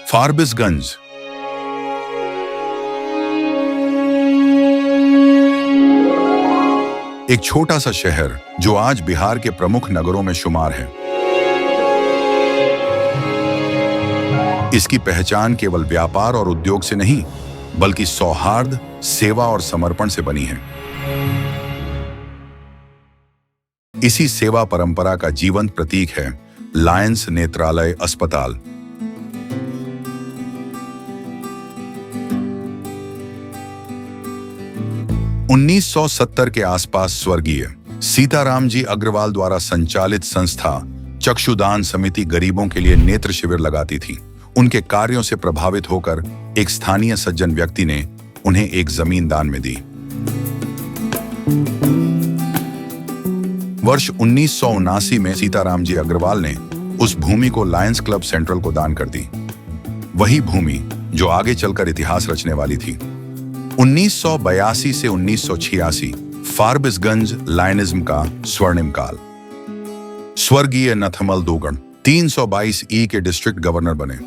फारबिसगंज एक छोटा सा शहर जो आज बिहार के प्रमुख नगरों में शुमार है। इसकी पहचान केवल व्यापार और उद्योग से नहीं, बल्कि सौहार्द, सेवा और समर्पण से बनी है। इसी सेवा परंपरा का जीवंत प्रतीक है लायंस नेत्रालय अस्पताल। उन्नीस 1970 के आसपास स्वर्गीय सीताराम जी अग्रवाल द्वारा संचालित संस्था चक्षुदान समिति गरीबों के लिए नेत्र शिविर लगाती थी। उनके कार्यों से प्रभावित होकर एक स्थानीय सज्जन व्यक्ति ने उन्हें एक जमीन दान में दी। वर्ष 1979 में सीताराम जी अग्रवाल ने उस भूमि को लायंस क्लब सेंट्रल को दान कर दी। वही भूमि जो आगे चलकर इतिहास रचने वाली थी। 1982 से 1986 फारबिसगंज लायनिज्म का स्वर्णिम काल। स्वर्गीय नथमल दोगण 322 ई के डिस्ट्रिक्ट गवर्नर बने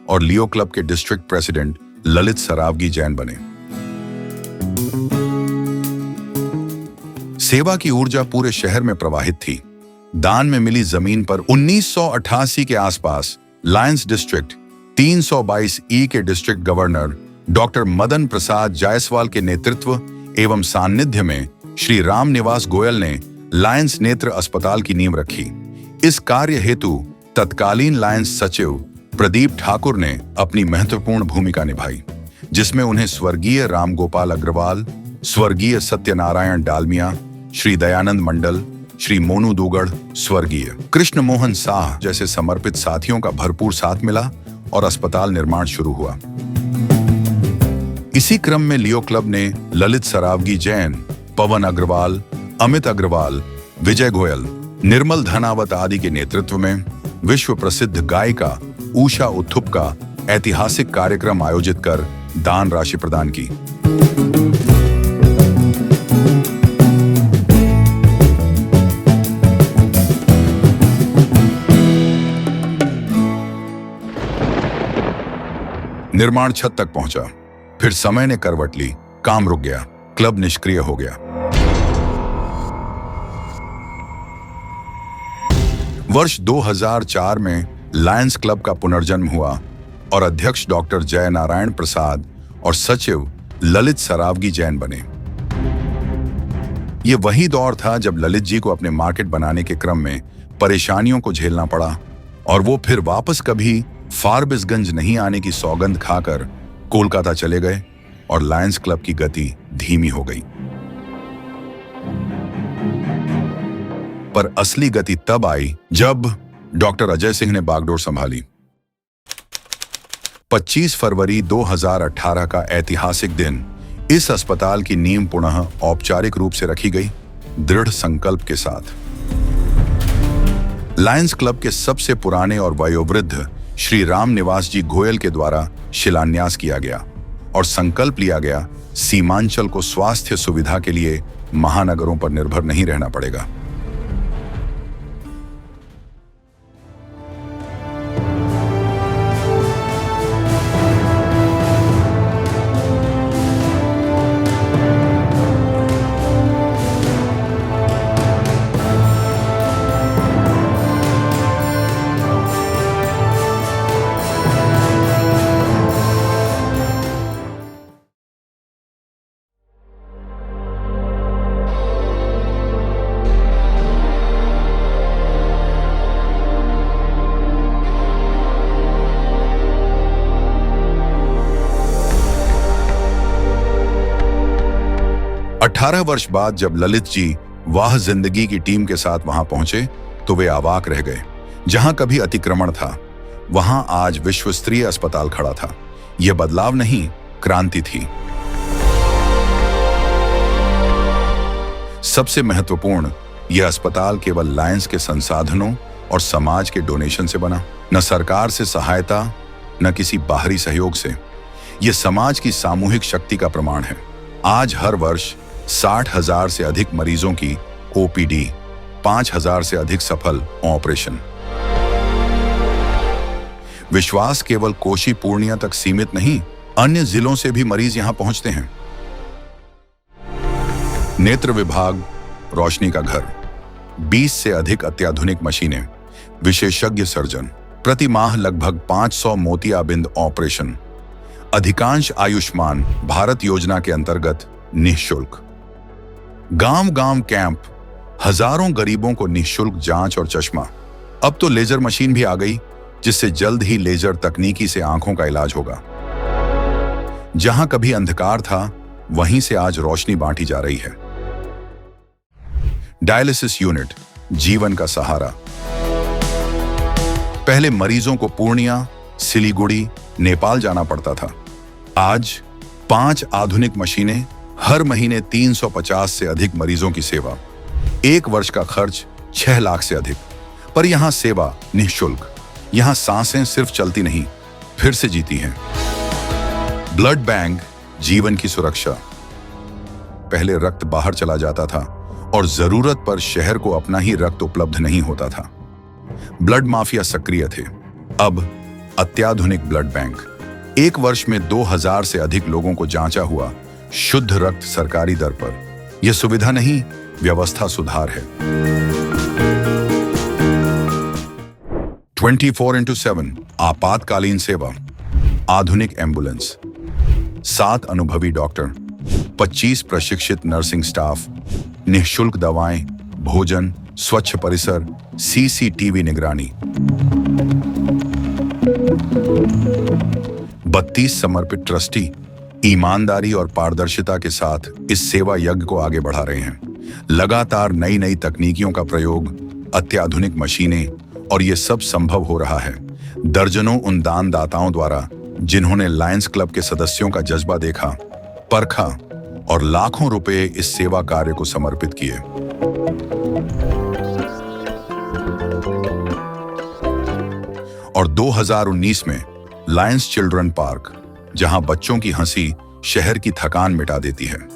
और लियो क्लब के डिस्ट्रिक्ट प्रेसिडेंट ललित सरावगी जैन बने। सेवा की ऊर्जा पूरे शहर में प्रवाहित थी। दान में मिली जमीन पर 1988 के आसपास लायंस डिस्ट्रिक्ट 322 ई के डिस्ट्रिक्ट गवर्नर डॉक्टर मदन प्रसाद जायसवाल के नेतृत्व एवं सानिध्य में श्री राम निवास गोयल ने लायंस नेत्र अस्पताल की नींव रखी। इस कार्य हेतु तत्कालीन लायंस सचिव प्रदीप ठाकुर ने अपनी महत्वपूर्ण भूमिका निभाई, जिसमें उन्हें स्वर्गीय रामगोपाल अग्रवाल, स्वर्गीय सत्यनारायण डालमिया, श्री दयानंद मंडल, श्री मोनू दुगड़, स्वर्गीय कृष्ण मोहन साह जैसे समर्पित साथियों का भरपूर साथ मिला और अस्पताल निर्माण शुरू हुआ। इसी क्रम में लियो क्लब ने ललित सरावगी जैन, पवन अग्रवाल, अमित अग्रवाल, विजय गोयल, निर्मल धनावत आदि के नेतृत्व में विश्व प्रसिद्ध गायिका उषा उत्थुप का ऐतिहासिक कार्यक्रम आयोजित कर दान राशि प्रदान की। निर्माण छत तक पहुंचा, फिर समय ने करवट ली, काम रुक गया, क्लब निष्क्रिय हो गया। वर्ष 2004 में लायंस क्लब का पुनर्जन्म हुआ और अध्यक्ष डॉक्टर जय नारायण प्रसाद और सचिव ललित सरावगी जैन बने। यह वही दौर था जब ललित जी को अपने मार्केट बनाने के क्रम में परेशानियों को झेलना पड़ा और वो फिर वापस कभी फारबिसगंज नहीं आने की सौगंध खाकर कोलकाता चले गए और लायंस क्लब की गति धीमी हो गई। पर असली गति तब आई जब डॉक्टर अजय सिंह ने बागडोर संभाली। 25 फरवरी 2018 का ऐतिहासिक दिन इस अस्पताल की नींव पुनः औपचारिक रूप से रखी गई, दृढ़ संकल्प के साथ। लायंस क्लब के सबसे पुराने और वयोवृद्ध श्री राम निवास जी गोयल के द्वारा शिलान्यास किया गया और संकल्प लिया गया सीमांचल को स्वास्थ्य सुविधा के लिए महानगरों पर निर्भर नहीं रहना पड़ेगा। अठारह वर्ष बाद जब ललित जी वाह जिंदगी की टीम के साथ वहां पहुंचे तो वे अवाक रह गए। जहां कभी अतिक्रमण था, वहां आज विश्व स्तरीय अस्पताल खड़ा था। यह बदलाव नहीं, क्रांति थी। सबसे महत्वपूर्ण, यह अस्पताल केवल लायंस के संसाधनों और समाज के डोनेशन से बना, न सरकार से सहायता, न किसी बाहरी सहयोग से। यह समाज की सामूहिक शक्ति का प्रमाण है। आज हर वर्ष 60,000 से अधिक मरीजों की ओपीडी, 5,000 से अधिक सफल ऑपरेशन। विश्वास केवल कोशी पूर्णिया तक सीमित नहीं, अन्य जिलों से भी मरीज यहां पहुंचते हैं। नेत्र विभाग, रोशनी का घर, 20 से अधिक अत्याधुनिक मशीनें, विशेषज्ञ सर्जन, प्रति माह लगभग 500 मोतियाबिंद ऑपरेशन, अधिकांश आयुष्मान भारत योजना के अंतर्गत निःशुल्क। गांव-गांव कैंप, हजारों गरीबों को निःशुल्क जांच और चश्मा। अब तो लेजर मशीन भी आ गई, जिससे जल्द ही लेजर तकनीकी से आंखों का इलाज होगा। जहां कभी अंधकार था, वहीं से आज रोशनी बांटी जा रही है। डायलिसिस यूनिट, जीवन का सहारा। पहले मरीजों को पूर्णिया, सिलीगुड़ी, नेपाल जाना पड़ता था। आज 5 आधुनिक मशीनें, हर महीने 350 से अधिक मरीजों की सेवा, 1 वर्ष का खर्च 6 लाख से अधिक। पर यहां सेवा निःशुल्क। यहां सांसें सिर्फ चलती नहीं, फिर से जीती हैं। ब्लड बैंक, जीवन की सुरक्षा। पहले रक्त बाहर चला जाता था और जरूरत पर शहर को अपना ही रक्त उपलब्ध नहीं होता था। ब्लड माफिया सक्रिय थे। अब अत्याधुनिक ब्लड बैंक, 1 वर्ष में 2000 से अधिक लोगों को जांचा हुआ शुद्ध रक्त सरकारी दर पर। यह सुविधा नहीं, व्यवस्था सुधार है। 24x7 आपातकालीन सेवा, आधुनिक एम्बुलेंस, 7 अनुभवी डॉक्टर, 25 प्रशिक्षित नर्सिंग स्टाफ, निःशुल्क दवाएं, भोजन, स्वच्छ परिसर, सीसीटीवी निगरानी। 32 समर्पित ट्रस्टी ईमानदारी और पारदर्शिता के साथ इस सेवा यज्ञ को आगे बढ़ा रहे हैं। लगातार नई नई तकनीकियों का प्रयोग, अत्याधुनिक मशीनें, और ये सब संभव हो रहा है दर्जनों उन दानदाताओं द्वारा जिन्होंने लायंस क्लब के सदस्यों का जज्बा देखा, परखा और लाखों रुपए इस सेवा कार्य को समर्पित किए। और 2019 में लायंस चिल्ड्रन पार्क, जहां बच्चों की हंसी शहर की थकान मिटा देती है।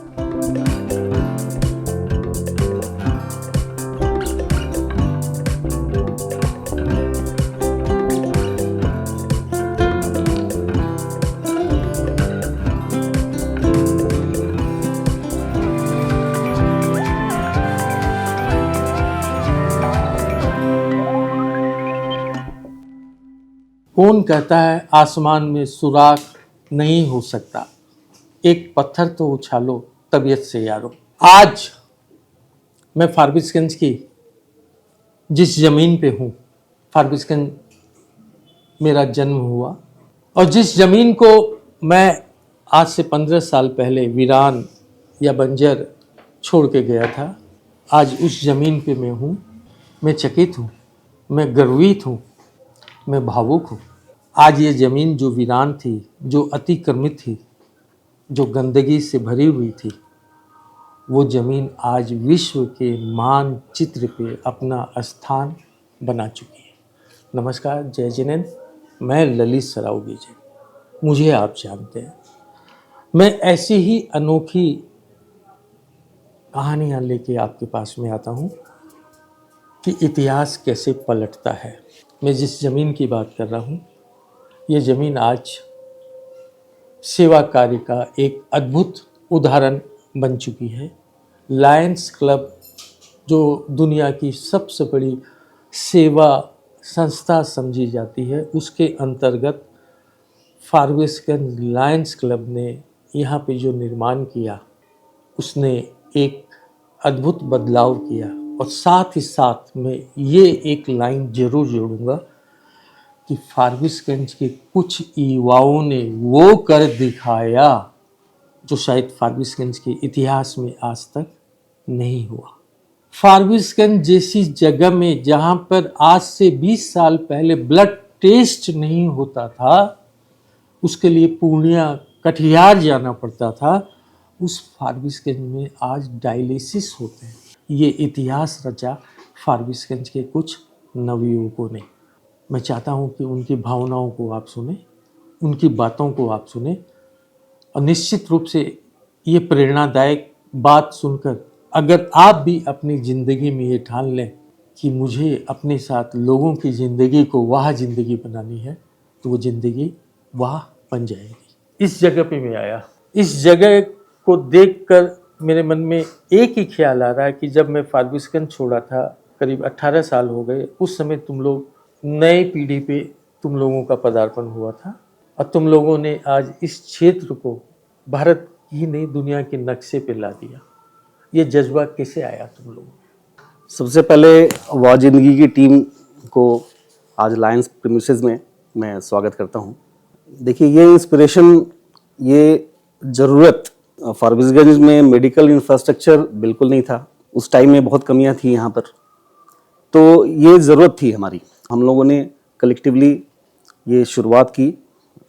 कौन कहता है आसमान में सुराख नहीं हो सकता, एक पत्थर तो उछालो तबीयत से यारो। आज मैं फारबिसगंज की जिस ज़मीन पे हूँ, फारबिसगंज मेरा जन्म हुआ, और जिस ज़मीन को मैं आज से 15 साल पहले वीरान या बंजर छोड़ के गया था, आज उस ज़मीन पे मैं हूँ। मैं चकित हूँ, मैं गर्वित हूँ, मैं भावुक हूँ। आज ये ज़मीन जो वीरान थी, जो अतिक्रमित थी, जो गंदगी से भरी हुई थी, वो ज़मीन आज विश्व के मानचित्र पे अपना स्थान बना चुकी है। नमस्कार, जय जिनेंद्र, मैं ललित सराव विजय। मुझे आप जानते हैं, मैं ऐसी ही अनोखी कहानियाँ लेके आपके पास में आता हूँ कि इतिहास कैसे पलटता है। मैं जिस ज़मीन की बात कर रहा हूँ, ये ज़मीन आज सेवा कार्य का एक अद्भुत उदाहरण बन चुकी है। लायंस क्लब, जो दुनिया की सबसे बड़ी सेवा संस्था समझी जाती है, उसके अंतर्गत फारबिसगंज लायंस क्लब ने यहाँ पे जो निर्माण किया, उसने एक अद्भुत बदलाव किया। और साथ ही साथ मैं ये एक लाइन जरूर जोड़ूंगा कि फारबिसगंज के कुछ युवाओं ने वो कर दिखाया जो शायद फारबिसगंज के इतिहास में आज तक नहीं हुआ। फारबिसगंज जैसी जगह में जहाँ पर आज से 20 साल पहले ब्लड टेस्ट नहीं होता था, उसके लिए पूर्णिया, कटिहार जाना पड़ता था, उस फारबिसगंज में आज डायलिसिस होते हैं। ये इतिहास रचा फारबिसगंज के कुछ नवयुवकों ने। मैं चाहता हूँ कि उनकी भावनाओं को आप सुने, उनकी बातों को आप सुने, और निश्चित रूप से ये प्रेरणादायक बात सुनकर अगर आप भी अपनी ज़िंदगी में ये ठान लें कि मुझे अपने साथ लोगों की ज़िंदगी को वह ज़िंदगी बनानी है, तो वो ज़िंदगी वाह बन जाएगी। इस जगह पे मैं आया, इस जगह को देखकर मेरे मन में एक ही ख्याल आ रहा है कि जब मैं फारबिसगंज छोड़ा था, करीब 18 साल हो गए, उस समय तुम लोग नए पीढ़ी पे तुम लोगों का पदार्पण हुआ था और तुम लोगों ने आज इस क्षेत्र को भारत ही नहीं दुनिया के नक्शे पे ला दिया। ये जज्बा कैसे आया तुम लोगों को? सबसे पहले वाह जिंदगी की टीम को आज लायंस प्रीमिसेस में मैं स्वागत करता हूं। देखिए, ये इंस्पिरेशन, ये ज़रूरत, फारबिसगंज में मेडिकल इंफ्रास्ट्रक्चर बिल्कुल नहीं था उस टाइम में, बहुत कमियां थी यहाँ पर, तो ये ज़रूरत थी हमारी। हम लोगों ने कलेक्टिवली ये शुरुआत की,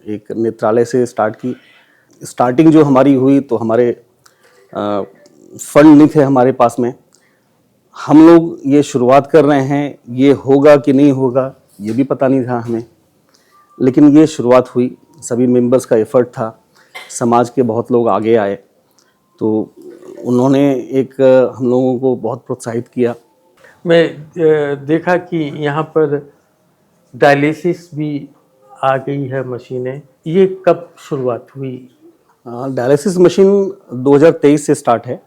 एक नेत्रालय से स्टार्ट की। स्टार्टिंग जो हमारी हुई तो हमारे फंड नहीं थे हमारे पास में। हम लोग ये शुरुआत कर रहे हैं, ये होगा कि नहीं होगा ये भी पता नहीं था हमें, लेकिन ये शुरुआत हुई। सभी मेंबर्स का एफर्ट था, समाज के बहुत लोग आगे आए, तो उन्होंने एक हम लोगों को बहुत प्रोत्साहित किया। मैं देखा कि यहाँ पर डायलिसिस भी आ गई है मशीनें, ये कब शुरुआत हुई? डायलिसिस मशीन 2023 से स्टार्ट है,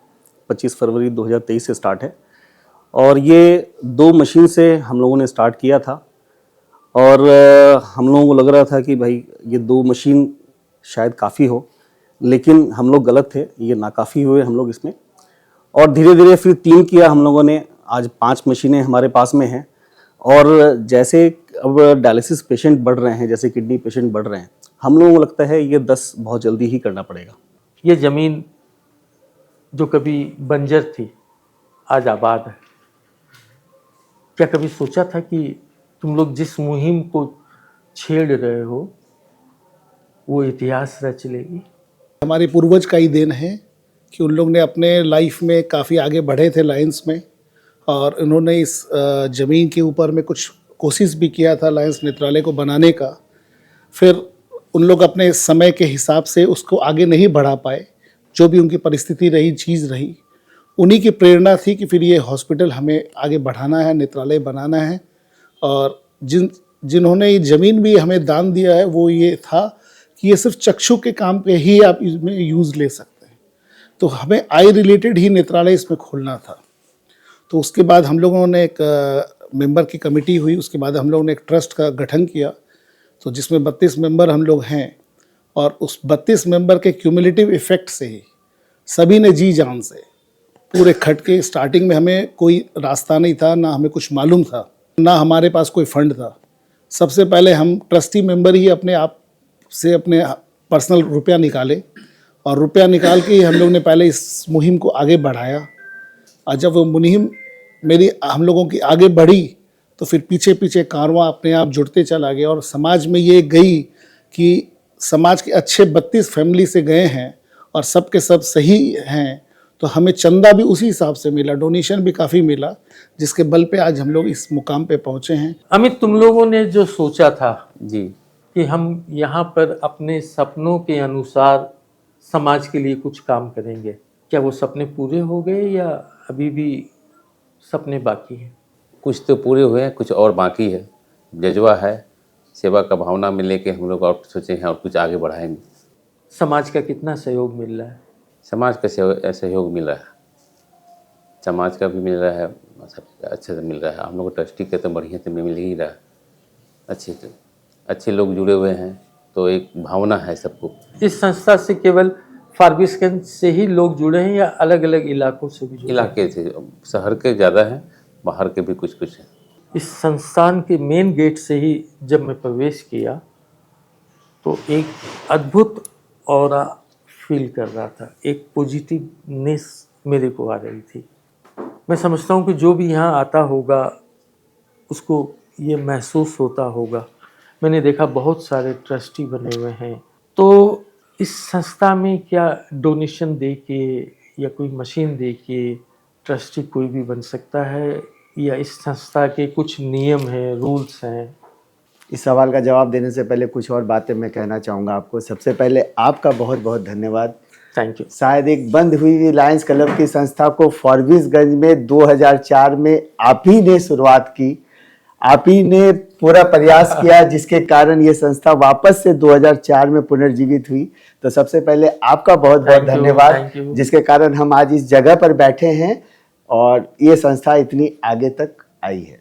25 फरवरी 2023 से स्टार्ट है, और ये 2 मशीन से हम लोगों ने स्टार्ट किया था। और हम लोगों को लग रहा था कि भाई ये 2 मशीन शायद काफ़ी हो, लेकिन हम लोग गलत थे, ये नाकाफ़ी हुए हम लोग इसमें। और धीरे धीरे फिर 3 किया हम लोगों ने, आज 5 मशीनें हमारे पास में हैं। और जैसे अब डायलिसिस पेशेंट बढ़ रहे हैं, जैसे किडनी पेशेंट बढ़ रहे हैं, हम लोगों को लगता है ये 10 बहुत जल्दी ही करना पड़ेगा। ये ज़मीन जो कभी बंजर थी आज आबाद है। क्या कभी सोचा था कि तुम लोग जिस मुहिम को छेड़ रहे हो वो इतिहास रच लेगी? हमारे पूर्वज का ही देन है कि उन लोग ने अपने लाइफ में काफ़ी आगे बढ़े थे लायंस में, और उन्होंने इस ज़मीन के ऊपर में कुछ कोशिश भी किया था लायंस नेत्रालय को बनाने का। फिर उन लोग अपने समय के हिसाब से उसको आगे नहीं बढ़ा पाए, जो भी उनकी परिस्थिति रही, चीज़ रही, उन्हीं की प्रेरणा थी कि फिर ये हॉस्पिटल हमें आगे बढ़ाना है, नेत्रालय बनाना है। और जिन्होंने ये ज़मीन भी हमें दान दिया है वो ये था कि ये सिर्फ चक्षु के काम पे ही आप इसमें यूज़ ले सकते हैं, तो हमें आई रिलेटेड ही नेत्रालय इसमें खोलना था। तो उसके बाद हम लोगों ने एक मेंबर की कमेटी हुई, उसके बाद हम लोगों ने एक ट्रस्ट का गठन किया, तो जिसमें 32 मेंबर हम लोग हैं। और उस 32 मेंबर के क्यूमुलेटिव इफ़ेक्ट से ही सभी ने जी जान से पूरे खट के, स्टार्टिंग में हमें कोई रास्ता नहीं था, ना हमें कुछ मालूम था, ना हमारे पास कोई फंड था। सबसे पहले हम ट्रस्टी मेंबर ही अपने आप से अपने पर्सनल रुपया निकाले, और रुपया निकाल के ही हम लोग ने पहले इस मुहिम को आगे बढ़ाया। और जब वो मुहिम हम लोगों की आगे बढ़ी तो फिर पीछे पीछे कारवां अपने आप जुड़ते चला गया, और समाज में ये गई कि समाज के अच्छे 32 फैमिली से गए हैं और सब के सब सही हैं, तो हमें चंदा भी उसी हिसाब से मिला, डोनेशन भी काफ़ी मिला, जिसके बल पे आज हम लोग इस मुकाम पे पहुँचे हैं। अमित, तुम लोगों ने जो सोचा था जी, कि हम यहाँ पर अपने सपनों के अनुसार समाज के लिए कुछ काम करेंगे, क्या वो सपने पूरे हो गए या अभी भी सपने बाकी हैं? कुछ तो पूरे हुए हैं, कुछ और बाकी है। जज्बा है, सेवा का भावना में लेके हम लोग और सोचे हैं और कुछ आगे बढ़ाएंगे। समाज का कितना सहयोग मिल रहा है? समाज का सहयोग मिल रहा है, समाज का भी मिल रहा है, सब अच्छे से मिल रहा है। हम लोग ट्रस्टी के तो बढ़िया से मिल ही रहा है, अच्छे लोग जुड़े हुए हैं, तो एक भावना है सबको। इस संस्था से केवल फारबिसगंज से ही लोग जुड़े हैं या अलग अलग इलाकों से भी जुड़े हैं? इलाके से, शहर के ज़्यादा हैं, बाहर के भी कुछ कुछ हैं। इस संस्थान के मेन गेट से ही जब मैं प्रवेश किया तो एक अद्भुत ऑरा फील कर रहा था, एक पॉजिटिवनेस मेरे को आ रही थी। मैं समझता हूँ कि जो भी यहाँ आता होगा उसको ये महसूस होता होगा। मैंने देखा बहुत सारे ट्रस्टी बने हुए हैं, तो इस संस्था में क्या डोनेशन दे के या कोई मशीन दे के ट्रस्टी कोई भी बन सकता है, या इस संस्था के कुछ नियम हैं, रूल्स हैं? इस सवाल का जवाब देने से पहले कुछ और बातें मैं कहना चाहूँगा आपको। सबसे पहले आपका बहुत बहुत धन्यवाद। Thank you. शायद एक बंद हुई लायंस क्लब की संस्था को फारबिसगंज में 2004 में आप ही ने शुरुआत की। आप ही ने पूरा प्रयास किया जिसके कारण ये संस्था वापस से 2004 में पुनर्जीवित हुई। तो सबसे पहले आपका बहुत बहुत Thank you, धन्यवाद, thank you. जिसके कारण हम आज इस जगह पर बैठे हैं और ये संस्था इतनी आगे तक आई है।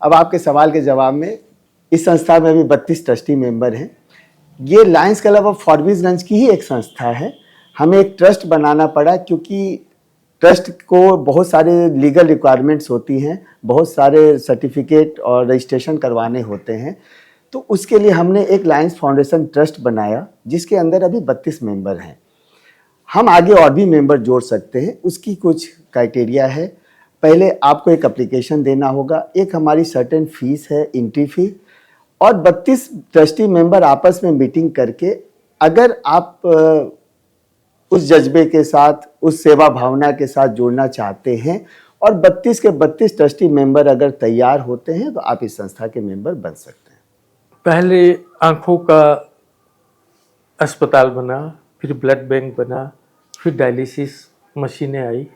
अब आपके सवाल के जवाब में, इस संस्था में अभी 32 ट्रस्टी मेंबर हैं। ये लायंस क्लब ऑफ फारबिसगंज की ही एक संस्था है। हमें एक ट्रस्ट बनाना पड़ा क्योंकि ट्रस्ट को बहुत सारे लीगल रिक्वायरमेंट्स होती हैं, बहुत सारे सर्टिफिकेट और रजिस्ट्रेशन करवाने होते हैं। तो उसके लिए हमने एक लायंस फाउंडेशन ट्रस्ट बनाया जिसके अंदर अभी 32 मेंबर हैं। हम आगे और भी मेंबर जोड़ सकते हैं, उसकी कुछ क्राइटेरिया है। पहले आपको एक एप्लीकेशन देना होगा, एक हमारी सर्टेन फीस है, एंट्री फी, और 32 ट्रस्टी मेंबर आपस में मीटिंग करके अगर आप उस जज्बे के साथ, उस सेवा भावना के साथ जुड़ना चाहते हैं और 32 के 32 ट्रस्टी मेंबर अगर तैयार होते हैं तो आप इस संस्था के मेंबर बन सकते हैं। पहले आँखों का अस्पताल बना, फिर ब्लड बैंक बना, फिर डायलिसिस मशीनें आई,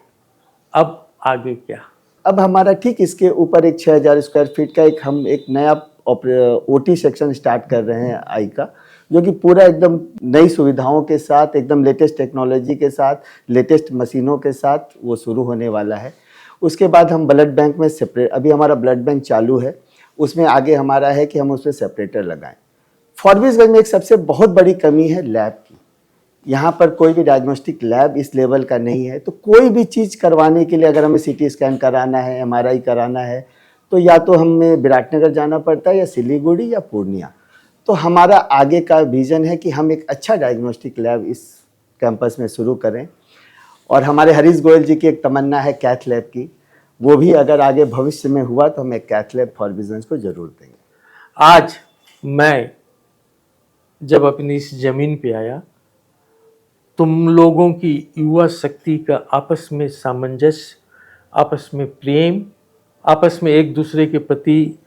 अब आगे क्या? अब हमारा ठीक इसके ऊपर एक 6000 स्क्वायर फीट का हम एक नया ओटी सेक्शन स्टार्ट कर रहे हैं आई का, जो कि पूरा एकदम नई सुविधाओं के साथ, एकदम लेटेस्ट टेक्नोलॉजी के साथ, लेटेस्ट मशीनों के साथ वो शुरू होने वाला है। उसके बाद हम ब्लड बैंक में सेपरेट, अभी हमारा ब्लड बैंक चालू है, उसमें आगे हमारा है कि हम उसमें सेपरेटर लगाएं। फारबिसगंज में एक सबसे बहुत बड़ी कमी है लैब की। यहाँ पर कोई भी डायग्नोस्टिक लैब इस लेवल का नहीं है। तो कोई भी चीज़ करवाने के लिए अगर हमें सीटी स्कैन कराना है, MRI कराना है, तो या तो हमें विराटनगर जाना पड़ता है या सिलीगुड़ी या पूर्णिया। तो हमारा आगे का विज़न है कि हम एक अच्छा डायग्नोस्टिक लैब इस कैंपस में शुरू करें। और हमारे हरीश गोयल जी की एक तमन्ना है कैथ लैब की, वो भी अगर आगे भविष्य में हुआ तो हम एक कैथ लैब फारबिसगंज को जरूर देंगे। आज मैं जब अपनी इस जमीन पे आया, तुम लोगों की युवा शक्ति का आपस में सामंजस्य, आपस में प्रेम, आपस में एक दूसरे के प्रति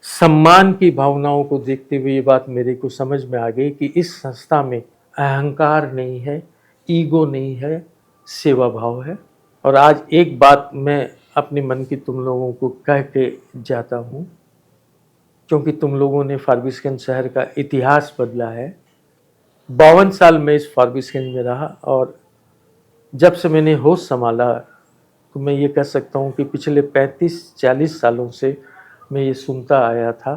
सम्मान की भावनाओं को देखते हुए ये बात मेरे को समझ में आ गई कि इस संस्था में अहंकार नहीं है, ईगो नहीं है, सेवा भाव है। और आज एक बात मैं अपने मन की तुम लोगों को कह के जाता हूँ, क्योंकि तुम लोगों ने फारबिसगंज शहर का इतिहास बदला है। 52 साल मैं इस फारबिसगंज में रहा और जब से मैंने होश संभाला तो मैं ये कह सकता हूँ कि पिछले 35-40 सालों से मैं ये सुनता आया था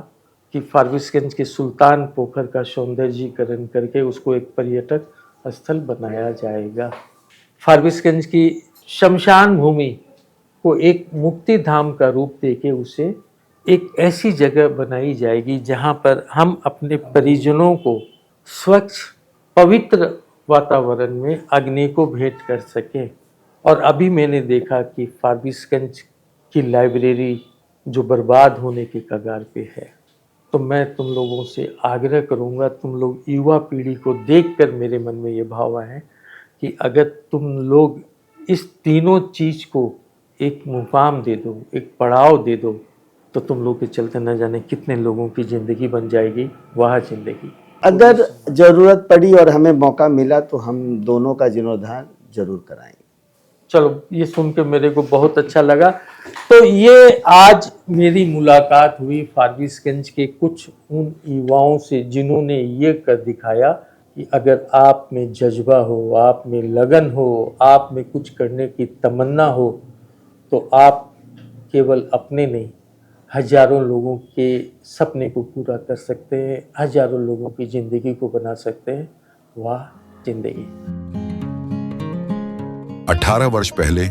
कि फारबिसगंज के सुल्तान पोखर का सौंदर्यीकरण करके उसको एक पर्यटक स्थल बनाया जाएगा। फारबिसगंज की शमशान भूमि को एक मुक्ति धाम का रूप देके उसे एक ऐसी जगह बनाई जाएगी जहाँ पर हम अपने परिजनों को स्वच्छ पवित्र वातावरण में अग्नि को भेंट कर सकें। और अभी मैंने देखा कि फारबिसगंज की लाइब्रेरी जो बर्बाद होने की कगार पे है, तो मैं तुम लोगों से आग्रह करूंगा, तुम लोग युवा पीढ़ी को देखकर मेरे मन में ये भाव है कि अगर तुम लोग इस तीनों चीज़ को एक मुकाम दे दो, एक पड़ाव दे दो, तो तुम लोग के चलते न जाने कितने लोगों की ज़िंदगी बन जाएगी, वह ज़िंदगी। अगर ज़रूरत पड़ी और हमें मौका मिला तो हम दोनों का जीर्णोद्धार जरूर कराएंगे। चलो, ये सुन के मेरे को बहुत अच्छा लगा। तो ये आज मेरी मुलाकात हुई फारबिसगंज के कुछ उन युवाओं से जिन्होंने ये कर दिखाया कि अगर आप में जज्बा हो, आप में लगन हो, आप में कुछ करने की तमन्ना हो, तो आप केवल अपने नहीं, हजारों लोगों के सपने को पूरा कर सकते हैं, हजारों लोगों की ज़िंदगी को बना सकते हैं। वाह जिंदगी। 18 वर्ष पहले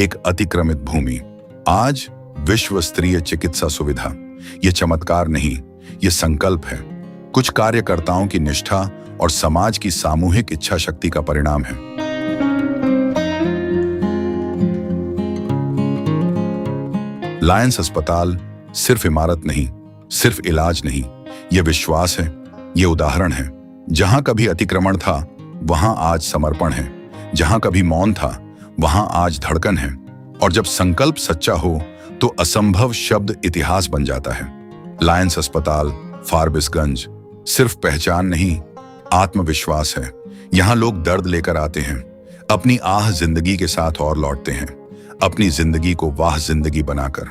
एक अतिक्रमित भूमि, आज विश्व स्तरीय चिकित्सा सुविधा। ये चमत्कार नहीं, ये संकल्प है, कुछ कार्यकर्ताओं की निष्ठा और समाज की सामूहिक इच्छा शक्ति का परिणाम है। लायंस अस्पताल सिर्फ इमारत नहीं, सिर्फ इलाज नहीं, ये विश्वास है, ये उदाहरण है। जहां कभी अतिक्रमण था, वहां आज समर्पण है। जहां कभी मौन था, वहां आज धड़कन है। और जब संकल्प सच्चा हो तो असंभव शब्द इतिहास बन जाता है। लायंस अस्पताल फारबिसगंज सिर्फ पहचान नहीं, आत्मविश्वास है। यहां लोग दर्द लेकर आते हैं, अपनी आह जिंदगी के साथ और लौटते हैं, अपनी जिंदगी को वाह जिंदगी बनाकर।